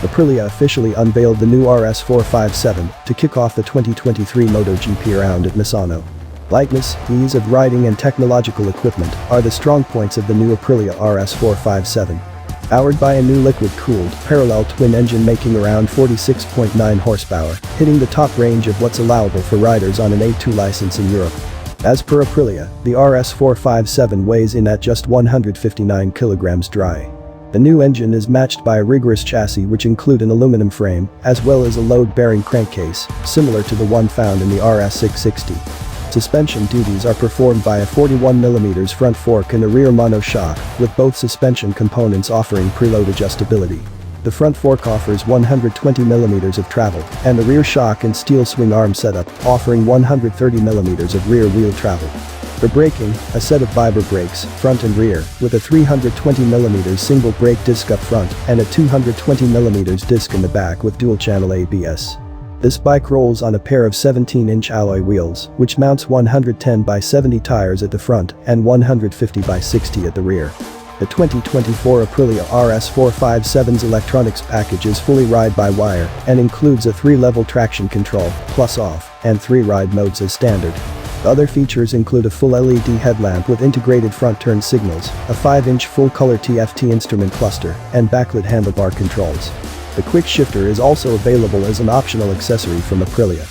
Aprilia officially unveiled the new RS457 to kick off the 2023 MotoGP round at Misano. Lightness, ease of riding and technological equipment are the strong points of the new Aprilia RS457. Powered by a new liquid-cooled, parallel twin engine making around 46.9 horsepower, hitting the top range of what's allowable for riders on an A2 license in Europe. As per Aprilia, the RS457 weighs in at just 159 kilograms dry. The new engine is matched by a rigorous chassis which include an aluminum frame, as well as a load-bearing crankcase, similar to the one found in the RS660. Suspension duties are performed by a 41mm front fork and a rear monoshock, with both suspension components offering preload adjustability. The front fork offers 120mm of travel, and the rear shock and steel swing arm setup offering 130mm of rear wheel travel. For braking, a set of Vibra brakes, front and rear, with a 320mm single brake disc up front and a 220mm disc in the back with dual-channel ABS. This bike rolls on a pair of 17-inch alloy wheels, which mounts 110/70 tires at the front and 150/60 at the rear. The 2024 Aprilia RS457's electronics package is fully ride-by-wire and includes a 3-level traction control, plus off, and 3 ride modes as standard. Other features include a full LED headlamp with integrated front turn signals, a 5-inch full-color TFT instrument cluster, and backlit handlebar controls. The quick shifter is also available as an optional accessory from Aprilia.